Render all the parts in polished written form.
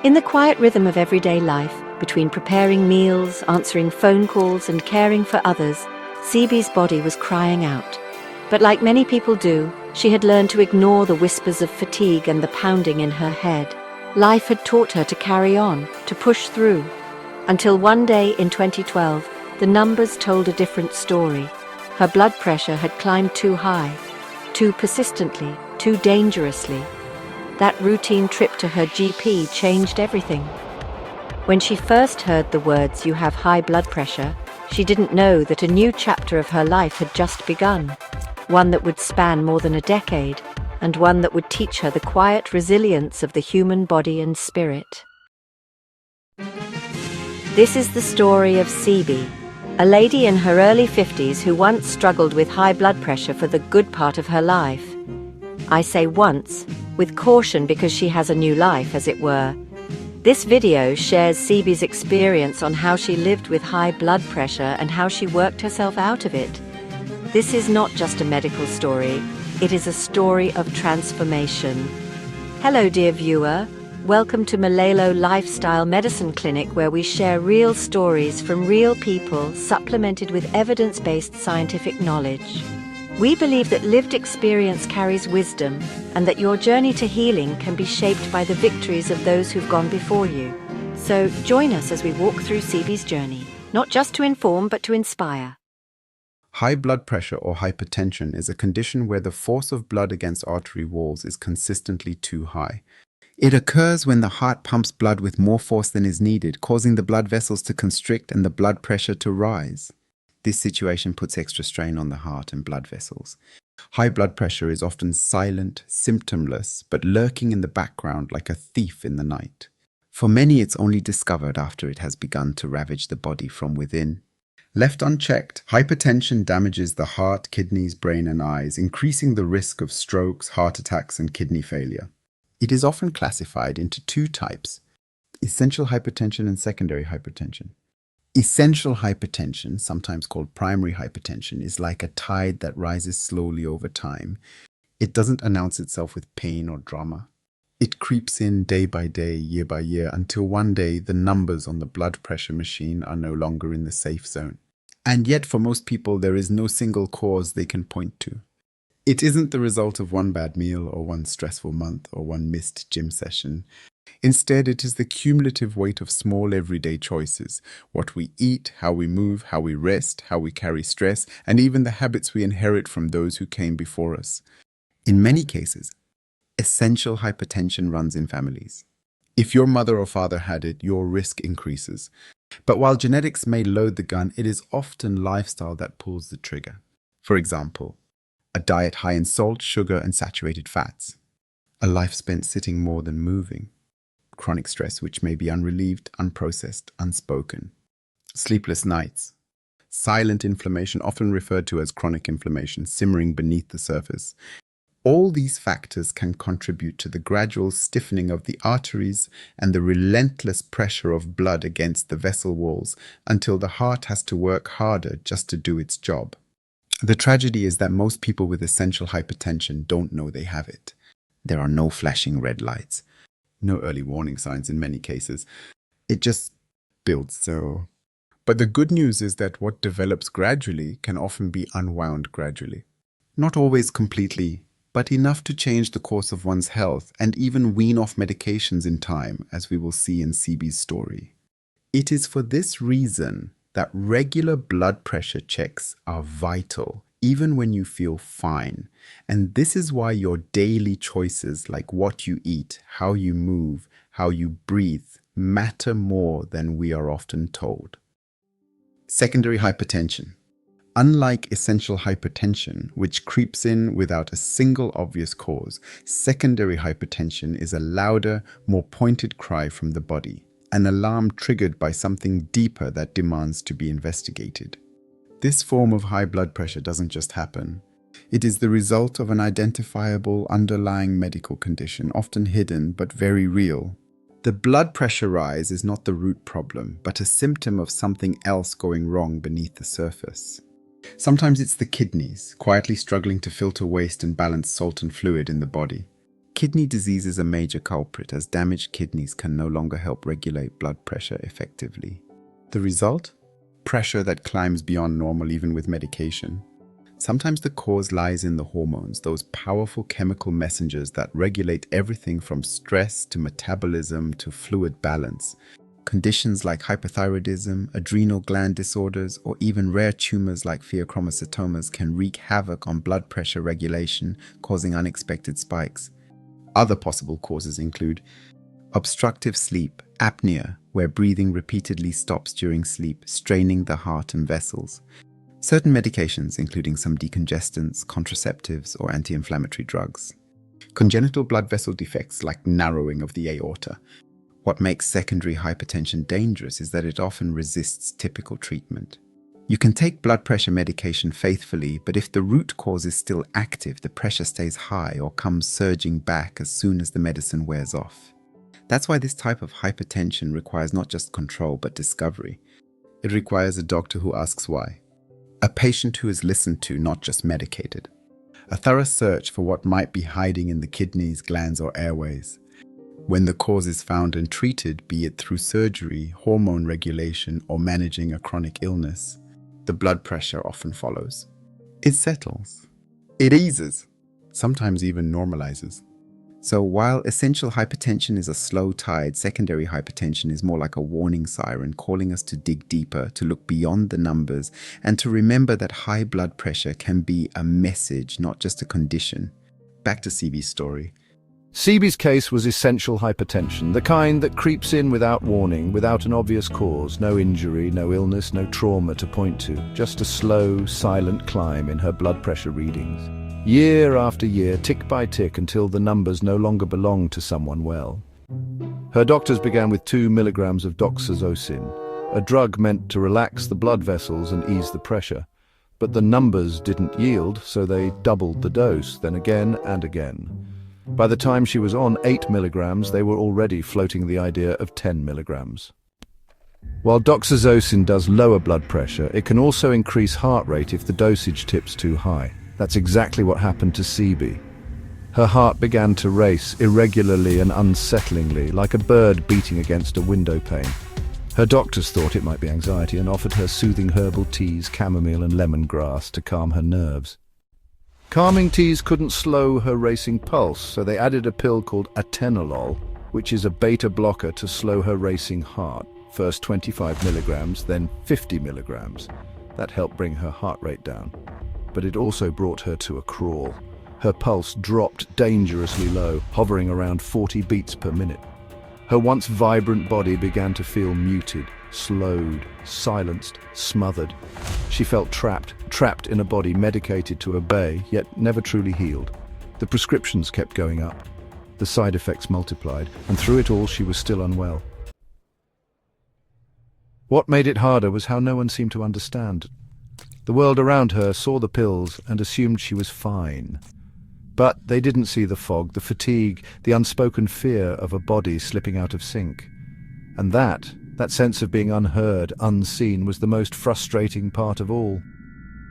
In the quiet rhythm of everyday life, between preparing meals, answering phone calls, and caring for others, Seeby's body was crying out. But like many people do, she had learned to ignore the whispers of fatigue and the pounding in her head. Life had taught her to carry on, to push through. Until one day in 2012, the numbers told a different story. Her blood pressure had climbed too high, too persistently, too dangerously. That routine trip to her GP changed everything. When she first heard the words, "You have high blood pressure," she didn't know that a new chapter of her life had just begun. One that would span more than a decade, and one that would teach her the quiet resilience of the human body and spirit. This is the story of Seeby, a lady in her early 50s who once struggled with high blood pressure for the good part of her life. I say once, with caution, because she has a new life, as it were. This video shares Seeby's experience on how she lived with high blood pressure and how she worked herself out of it. This is not just a medical story, it is a story of transformation. Hello, dear viewer. Welcome to Melelo Lifestyle Medicine Clinic, where we share real stories from real people, supplemented with evidence-based scientific knowledge. We believe that lived experience carries wisdom, and that your journey to healing can be shaped by the victories of those who've gone before you. So join us as we walk through Seeby's journey, not just to inform, but to inspire. High blood pressure or hypertension is a condition where the force of blood against artery walls is consistently too high. It occurs when the heart pumps blood with more force than is needed, causing the blood vessels to constrict and the blood pressure to rise. This situation puts extra strain on the heart and blood vessels. High blood pressure is often silent, symptomless, but lurking in the background like a thief in the night. For many, it's only discovered after it has begun to ravage the body from within. Left unchecked, hypertension damages the heart, kidneys, brain, and eyes, increasing the risk of strokes, heart attacks, and kidney failure. It is often classified into two types: essential hypertension and secondary hypertension. Essential hypertension, sometimes called primary hypertension, is like a tide that rises slowly over time. It doesn't announce itself with pain or drama. It creeps in day by day, year by year, until one day the numbers on the blood pressure machine are no longer in the safe zone. And yet for most people there is no single cause they can point to. It isn't the result of one bad meal or one stressful month or one missed gym session. Instead, it is the cumulative weight of small everyday choices: what we eat, how we move, how we rest, how we carry stress, and even the habits we inherit from those who came before us. In many cases, essential hypertension runs in families. If your mother or father had it, your risk increases. But while genetics may load the gun, it is often lifestyle that pulls the trigger. For example, a diet high in salt, sugar, and saturated fats. A life spent sitting more than moving. Chronic stress which may be unrelieved, unprocessed, unspoken. Sleepless nights. Silent inflammation, often referred to as chronic inflammation, simmering beneath the surface. All these factors can contribute to the gradual stiffening of the arteries and the relentless pressure of blood against the vessel walls until the heart has to work harder just to do its job. The tragedy is that most people with essential hypertension don't know they have it. There are no flashing red lights, no early warning signs in many cases. It just builds so. But the good news is that what develops gradually can often be unwound gradually. Not always completely, but enough to change the course of one's health and even wean off medications in time, as we will see in Seeby's story. It is for this reason that regular blood pressure checks are vital, even when you feel fine. And this is why your daily choices, like what you eat, how you move, how you breathe, matter more than we are often told. Secondary hypertension. Unlike essential hypertension, which creeps in without a single obvious cause, secondary hypertension is a louder, more pointed cry from the body, an alarm triggered by something deeper that demands to be investigated. This form of high blood pressure doesn't just happen. It is the result of an identifiable underlying medical condition, often hidden but very real. The blood pressure rise is not the root problem, but a symptom of something else going wrong beneath the surface. Sometimes it's the kidneys, quietly struggling to filter waste and balance salt and fluid in the body. Kidney disease is a major culprit as damaged kidneys can no longer help regulate blood pressure effectively. The result? Pressure that climbs beyond normal even with medication. Sometimes the cause lies in the hormones, those powerful chemical messengers that regulate everything from stress to metabolism to fluid balance. Conditions like hyperthyroidism, adrenal gland disorders, or even rare tumors like pheochromocytomas can wreak havoc on blood pressure regulation, causing unexpected spikes. Other possible causes include obstructive sleep, apnea, where breathing repeatedly stops during sleep, straining the heart and vessels. Certain medications, including some decongestants, contraceptives, or anti-inflammatory drugs. Congenital blood vessel defects like narrowing of the aorta. What makes secondary hypertension dangerous is that it often resists typical treatment. You can take blood pressure medication faithfully, but if the root cause is still active, the pressure stays high or comes surging back as soon as the medicine wears off. That's why this type of hypertension requires not just control, but discovery. It requires a doctor who asks why. A patient who is listened to, not just medicated. A thorough search for what might be hiding in the kidneys, glands, or airways. When the cause is found and treated, be it through surgery, hormone regulation, or managing a chronic illness, the blood pressure often follows. It settles. It eases. Sometimes even normalizes. So while essential hypertension is a slow tide, secondary hypertension is more like a warning siren calling us to dig deeper, to look beyond the numbers, and to remember that high blood pressure can be a message, not just a condition. Back to Seeby's story. Seeby's case was essential hypertension, the kind that creeps in without warning, without an obvious cause, no injury, no illness, no trauma to point to, just a slow, silent climb in her blood pressure readings. Year after year, tick by tick, until the numbers no longer belonged to someone well. Her doctors began with 2 milligrams of doxazosin, a drug meant to relax the blood vessels and ease the pressure. But the numbers didn't yield, so they doubled the dose, then again and again. By the time she was on 8 milligrams, they were already floating the idea of 10 milligrams. While doxazosin does lower blood pressure, it can also increase heart rate if the dosage tips too high. That's exactly what happened to Seeby. Her heart began to race irregularly and unsettlingly, like a bird beating against a window pane. Her doctors thought it might be anxiety and offered her soothing herbal teas, chamomile and lemongrass, to calm her nerves. Calming teas couldn't slow her racing pulse, so they added a pill called atenolol, which is a beta blocker to slow her racing heart. First 25 milligrams, then 50 milligrams. That helped bring her heart rate down. But it also brought her to a crawl. Her pulse dropped dangerously low, hovering around 40 beats per minute. Her once vibrant body began to feel muted, slowed, silenced, smothered. She felt trapped in a body medicated to obey, yet never truly healed. The prescriptions kept going up. The side effects multiplied, and through it all she was still unwell. What made it harder was how no one seemed to understand. The world around her saw the pills and assumed she was fine. But they didn't see the fog, the fatigue, the unspoken fear of a body slipping out of sync. And that sense of being unheard, unseen, was the most frustrating part of all.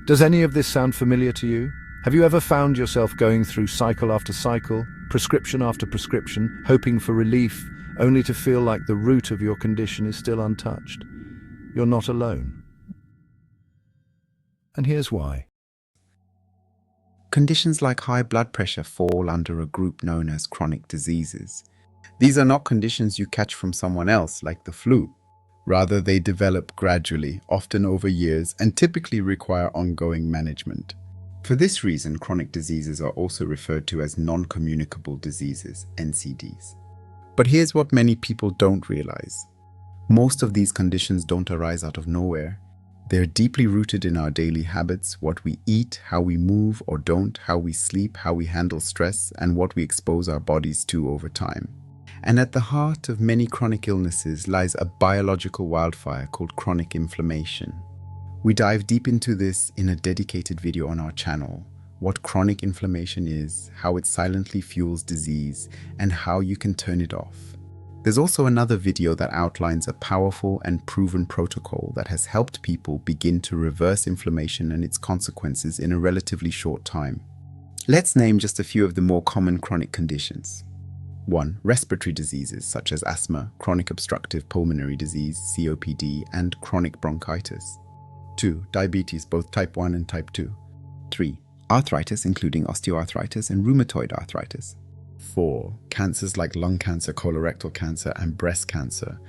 Does any of this sound familiar to you? Have you ever found yourself going through cycle after cycle, prescription after prescription, hoping for relief, only to feel like the root of your condition is still untouched? You're not alone. And here's why. Conditions like high blood pressure fall under a group known as chronic diseases. These are not conditions you catch from someone else, like the flu. Rather, they develop gradually, often over years, and typically require ongoing management. For this reason, chronic diseases are also referred to as non-communicable diseases, NCDs. But here's what many people don't realize. Most of these conditions don't arise out of nowhere. They're deeply rooted in our daily habits, what we eat, how we move or don't, how we sleep, how we handle stress, and what we expose our bodies to over time. And at the heart of many chronic illnesses lies a biological wildfire called chronic inflammation. We dive deep into this in a dedicated video on our channel, what chronic inflammation is, how it silently fuels disease, and how you can turn it off. There's also another video that outlines a powerful and proven protocol that has helped people begin to reverse inflammation and its consequences in a relatively short time. Let's name just a few of the more common chronic conditions. 1. Respiratory diseases such as asthma, chronic obstructive pulmonary disease, COPD, and chronic bronchitis. 2. Diabetes, both type 1 and type 2. 3. Arthritis, including osteoarthritis and rheumatoid arthritis. 4. Cancers like lung cancer, colorectal cancer, and breast cancer.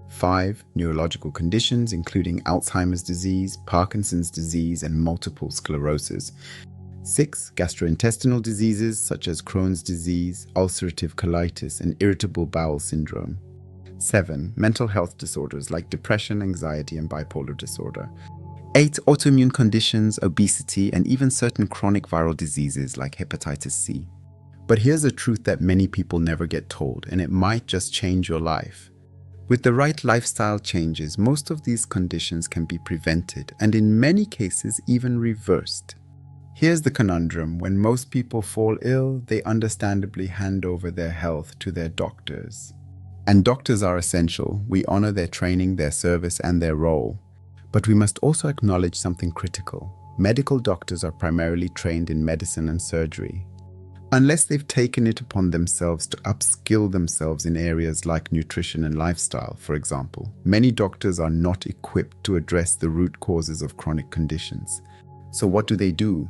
5. Neurological conditions, including Alzheimer's disease, Parkinson's disease, and multiple sclerosis. 6. Gastrointestinal diseases such as Crohn's disease, ulcerative colitis, and irritable bowel syndrome. 7. Mental health disorders like depression, anxiety, and bipolar disorder. 8. Autoimmune conditions, obesity, and even certain chronic viral diseases like hepatitis C. But here's a truth that many people never get told, and it might just change your life. With the right lifestyle changes, most of these conditions can be prevented, and in many cases even reversed. Here's the conundrum: when most people fall ill, they understandably hand over their health to their doctors. And doctors are essential. We honor their training, their service, and their role. But we must also acknowledge something critical. Medical doctors are primarily trained in medicine and surgery. Unless they've taken it upon themselves to upskill themselves in areas like nutrition and lifestyle, for example, many doctors are not equipped to address the root causes of chronic conditions. So what do?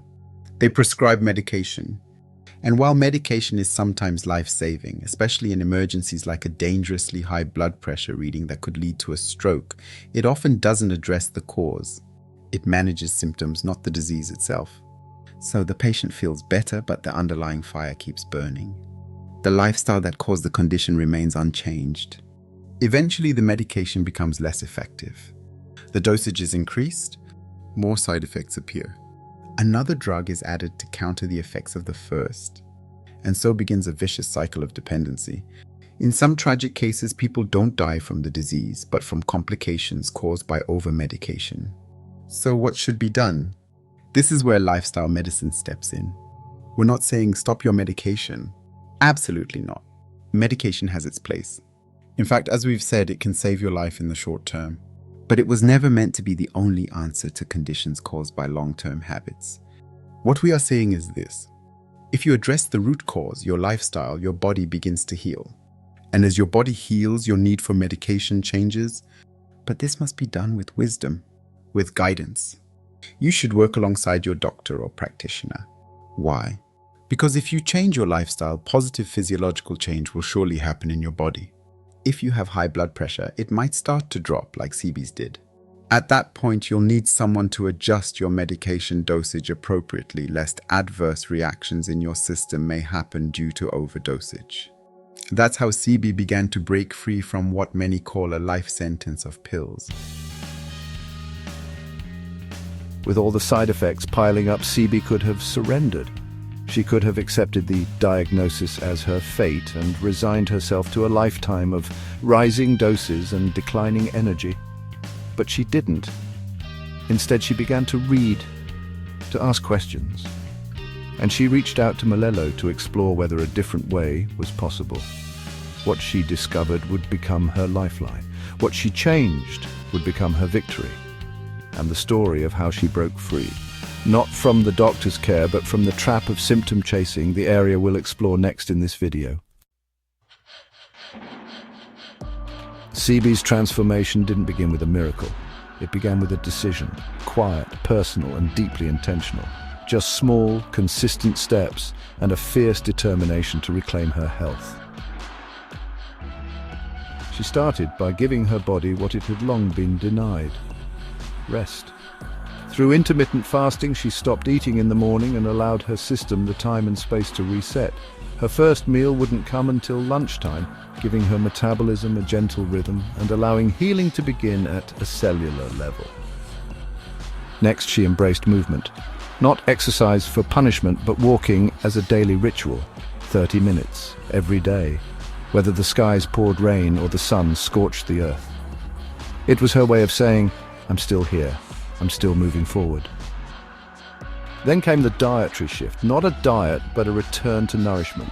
They prescribe medication. And while medication is sometimes life-saving, especially in emergencies like a dangerously high blood pressure reading that could lead to a stroke, it often doesn't address the cause. It manages symptoms, not the disease itself. So the patient feels better, but the underlying fire keeps burning. The lifestyle that caused the condition remains unchanged. Eventually, the medication becomes less effective. The dosage is increased, more side effects appear. Another drug is added to counter the effects of the first. And so begins a vicious cycle of dependency. In some tragic cases, people don't die from the disease, but from complications caused by over-medication. So what should be done? This is where lifestyle medicine steps in. We're not saying stop your medication. Absolutely not. Medication has its place. In fact, as we've said, it can save your life in the short term. But it was never meant to be the only answer to conditions caused by long-term habits. What we are saying is this: if you address the root cause, your lifestyle, your body begins to heal. And as your body heals, your need for medication changes. But this must be done with wisdom, with guidance. You should work alongside your doctor or practitioner. Why? Because if you change your lifestyle, positive physiological change will surely happen in your body. If you have high blood pressure, it might start to drop like Seeby's did. At that point, you'll need someone to adjust your medication dosage appropriately, lest adverse reactions in your system may happen due to overdosage. That's how Seeby began to break free from what many call a life sentence of pills. With all the side effects piling up, Seeby could have surrendered. She could have accepted the diagnosis as her fate and resigned herself to a lifetime of rising doses and declining energy. But she didn't. Instead, she began to read, to ask questions. And she reached out to Melelo to explore whether a different way was possible. What she discovered would become her lifeline. What she changed would become her victory. And the story of how she broke free. Not from the doctor's care, but from the trap of symptom chasing, the area we'll explore next in this video. Seeby's transformation didn't begin with a miracle. It began with a decision, quiet, personal, and deeply intentional. Just small, consistent steps and a fierce determination to reclaim her health. She started by giving her body what it had long been denied: rest. Through intermittent fasting, she stopped eating in the morning and allowed her system the time and space to reset. Her first meal wouldn't come until lunchtime, giving her metabolism a gentle rhythm and allowing healing to begin at a cellular level. Next, she embraced movement. Not exercise for punishment, but walking as a daily ritual, 30 minutes, every day, whether the skies poured rain or the sun scorched the earth. It was her way of saying, "I'm still here. I'm still moving forward." Then came the dietary shift, not a diet, but a return to nourishment.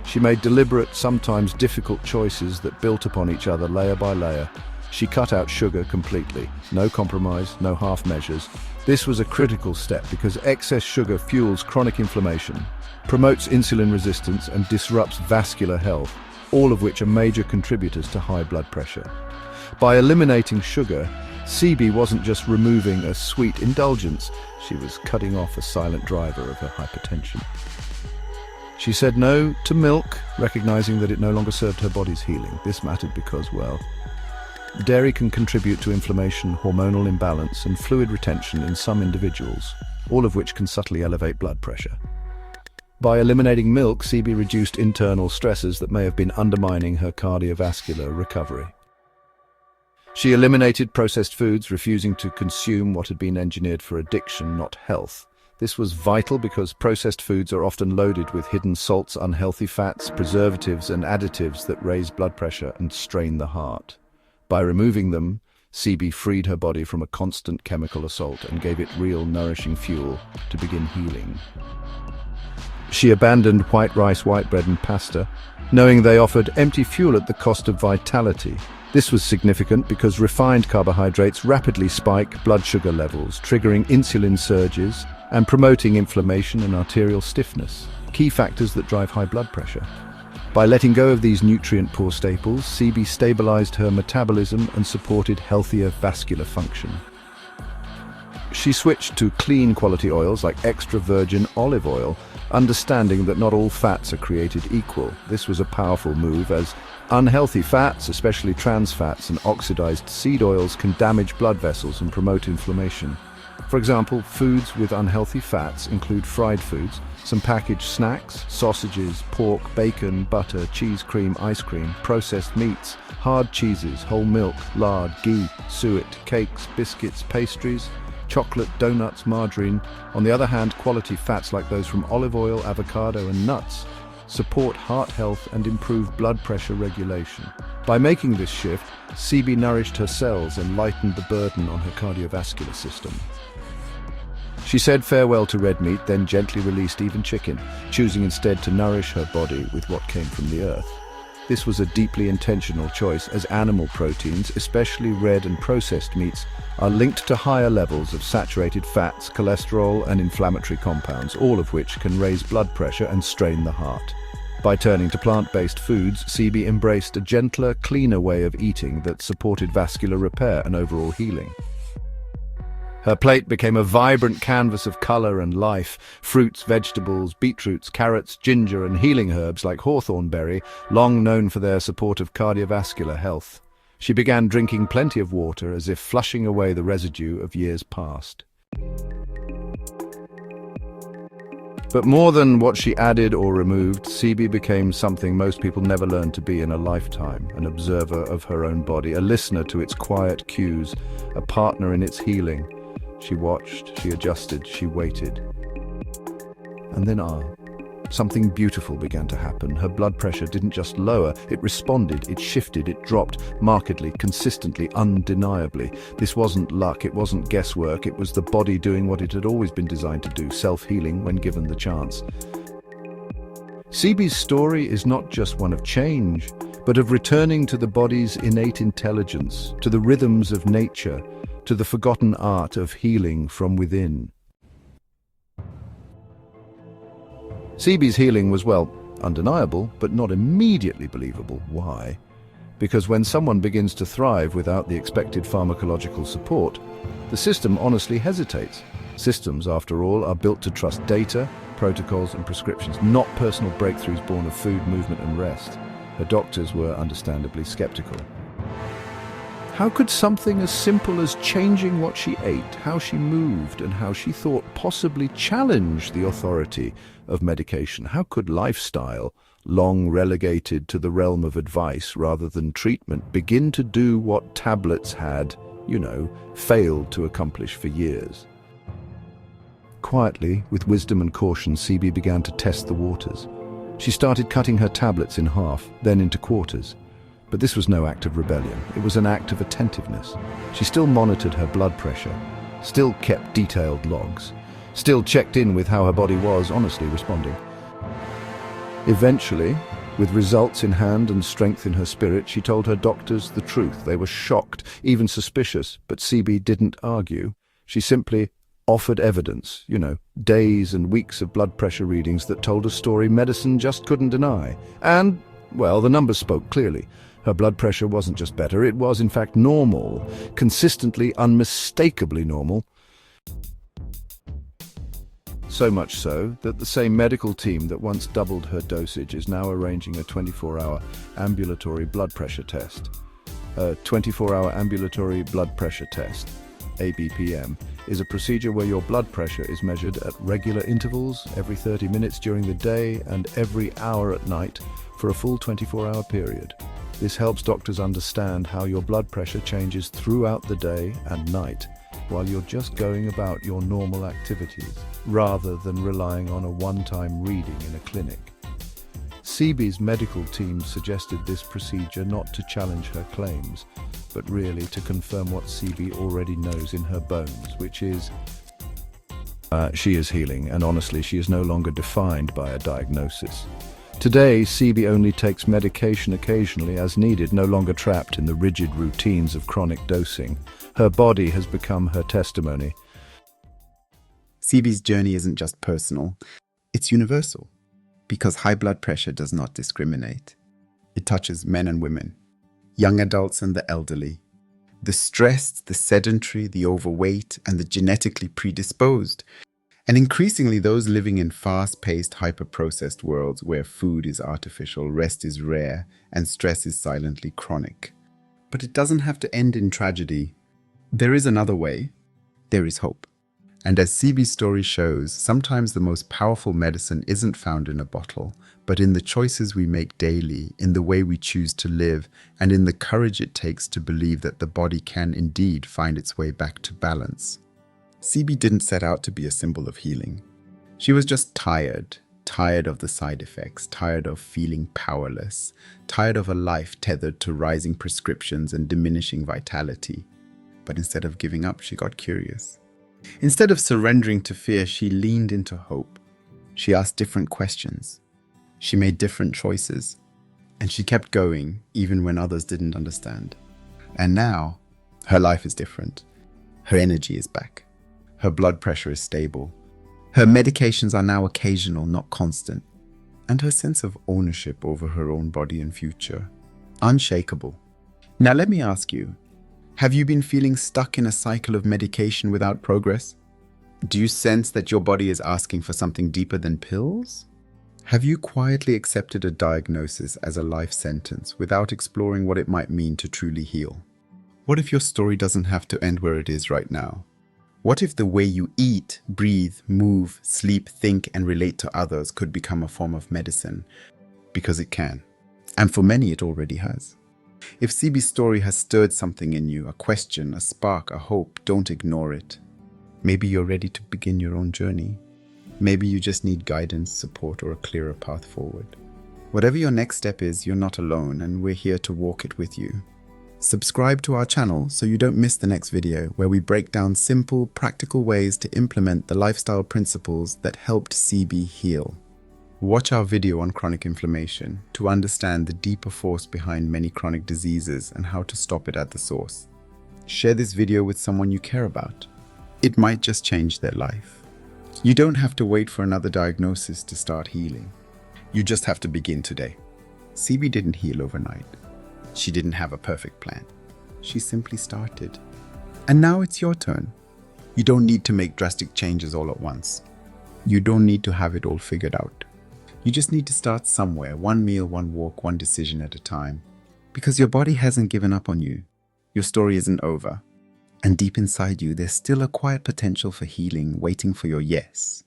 She made deliberate, sometimes difficult choices that built upon each other layer by layer. She cut out sugar completely, no compromise, no half measures, This was a critical step because excess sugar fuels chronic inflammation, promotes insulin resistance and disrupts vascular health, all of which are major contributors to high blood pressure. By eliminating sugar, Seeby wasn't just removing a sweet indulgence, she was cutting off a silent driver of her hypertension. She said no to milk, recognizing that it no longer served her body's healing. This mattered because, well, dairy can contribute to inflammation, hormonal imbalance, and fluid retention in some individuals, all of which can subtly elevate blood pressure. By eliminating milk, Seeby reduced internal stresses that may have been undermining her cardiovascular recovery. She eliminated processed foods, refusing to consume what had been engineered for addiction, not health. This was vital because processed foods are often loaded with hidden salts, unhealthy fats, preservatives, and additives that raise blood pressure and strain the heart. By removing them, Seeby freed her body from a constant chemical assault and gave it real, nourishing fuel to begin healing. She abandoned white rice, white bread, and pasta, knowing they offered empty fuel at the cost of vitality. This was significant because refined carbohydrates rapidly spike blood sugar levels, triggering insulin surges and promoting inflammation and arterial stiffness, key factors that drive high blood pressure. By letting go of these nutrient-poor staples, Seeby stabilized her metabolism and supported healthier vascular function. She switched to clean quality oils like extra virgin olive oil, understanding that not all fats are created equal. This was a powerful move as unhealthy fats, especially trans fats and oxidized seed oils, can damage blood vessels and promote inflammation. For example, foods with unhealthy fats include fried foods, some packaged snacks, sausages, pork, bacon, butter, cheese, cream, ice cream, processed meats, hard cheeses, whole milk, lard, ghee, suet, cakes, biscuits, pastries, chocolate, donuts, margarine. On the other hand, quality fats like those from olive oil, avocado, and nuts support heart health and improve blood pressure regulation. By making this shift, Seeby nourished her cells and lightened the burden on her cardiovascular system. She said farewell to red meat, then gently released even chicken, choosing instead to nourish her body with what came from the earth. This was a deeply intentional choice, as animal proteins, especially red and processed meats, are linked to higher levels of saturated fats, cholesterol, and inflammatory compounds, all of which can raise blood pressure and strain the heart. By turning to plant-based foods, Seeby embraced a gentler, cleaner way of eating that supported vascular repair and overall healing. Her plate became a vibrant canvas of color and life. Fruits, vegetables, beetroots, carrots, ginger, and healing herbs like hawthorn berry, long known for their support of cardiovascular health. She began drinking plenty of water, as if flushing away the residue of years past. But more than what she added or removed, Seeby became something most people never learn to be in a lifetime: an observer of her own body, a listener to its quiet cues, a partner in its healing. She watched, she adjusted, she waited. And then something beautiful began to happen. Her blood pressure didn't just lower, it responded, it shifted, it dropped markedly, consistently, undeniably. This wasn't luck, it wasn't guesswork, it was the body doing what it had always been designed to do, self-healing when given the chance. Seeby's story is not just one of change, but of returning to the body's innate intelligence, to the rhythms of nature, to the forgotten art of healing from within. Seeby's healing was, well, undeniable, but not immediately believable. Why? Because when someone begins to thrive without the expected pharmacological support, the system honestly hesitates. Systems, after all, are built to trust data, protocols, and prescriptions, not personal breakthroughs born of food, movement, and rest. Her doctors were understandably skeptical. How could something as simple as changing what she ate, how she moved, and how she thought possibly challenge the authority of medication? How could lifestyle, long relegated to the realm of advice rather than treatment, begin to do what tablets had, failed to accomplish for years? Quietly, with wisdom and caution, Seeby began to test the waters. She started cutting her tablets in half, then into quarters. But this was no act of rebellion. It was an act of attentiveness. She still monitored her blood pressure, still kept detailed logs, still checked in with how her body was honestly responding. Eventually, with results in hand and strength in her spirit, she told her doctors the truth. They were shocked, even suspicious, but Seeby didn't argue. She simply offered evidence, days and weeks of blood pressure readings that told a story medicine just couldn't deny. And, well, the numbers spoke clearly. Her blood pressure wasn't just better, it was in fact normal, consistently, unmistakably normal. So much so that the same medical team that once doubled her dosage is now arranging a 24-hour ambulatory blood pressure test. A 24-hour ambulatory blood pressure test, ABPM, is a procedure where your blood pressure is measured at regular intervals every 30 minutes during the day and every hour at night for a full 24-hour period. This helps doctors understand how your blood pressure changes throughout the day and night while you're just going about your normal activities, rather than relying on a one-time reading in a clinic. Seeby's medical team suggested this procedure not to challenge her claims, but really to confirm what Seeby already knows in her bones, which is she is healing, and honestly, she is no longer defined by a diagnosis. Today, Seeby only takes medication occasionally as needed, no longer trapped in the rigid routines of chronic dosing. Her body has become her testimony. Seeby's journey isn't just personal, it's universal, because high blood pressure does not discriminate. It touches men and women, young adults and the elderly, the stressed, the sedentary, the overweight, and the genetically predisposed, and increasingly those living in fast-paced, hyper-processed worlds where food is artificial, rest is rare, and stress is silently chronic. But it doesn't have to end in tragedy. There is another way. There is hope. And as Seeby's story shows, sometimes the most powerful medicine isn't found in a bottle, but in the choices we make daily, in the way we choose to live, and in the courage it takes to believe that the body can indeed find its way back to balance. Seeby didn't set out to be a symbol of healing. She was just tired of the side effects, tired of feeling powerless, tired of a life tethered to rising prescriptions and diminishing vitality. But instead of giving up, she got curious. Instead of surrendering to fear, she leaned into hope. She asked different questions. She made different choices. And she kept going, even when others didn't understand. And now, her life is different. Her energy is back. Her blood pressure is stable. Her medications are now occasional, not constant. And her sense of ownership over her own body and future, unshakable. Now let me ask you, have you been feeling stuck in a cycle of medication without progress? Do you sense that your body is asking for something deeper than pills? Have you quietly accepted a diagnosis as a life sentence without exploring what it might mean to truly heal? What if your story doesn't have to end where it is right now? What if the way you eat, breathe, move, sleep, think, and relate to others could become a form of medicine? Because it can. And for many, it already has. If Seeby's story has stirred something in you, a question, a spark, a hope, don't ignore it. Maybe you're ready to begin your own journey. Maybe you just need guidance, support, or a clearer path forward. Whatever your next step is, you're not alone, and we're here to walk it with you. Subscribe to our channel so you don't miss the next video, where we break down simple, practical ways to implement the lifestyle principles that helped Seeby heal. Watch our video on chronic inflammation to understand the deeper force behind many chronic diseases and how to stop it at the source. Share this video with someone you care about. It might just change their life. You don't have to wait for another diagnosis to start healing. You just have to begin today. Seeby didn't heal overnight. She didn't have a perfect plan. She simply started. And now it's your turn. You don't need to make drastic changes all at once. You don't need to have it all figured out. You just need to start somewhere, one meal, one walk, one decision at a time. Because your body hasn't given up on you. Your story isn't over. And deep inside you, there's still a quiet potential for healing waiting for your yes.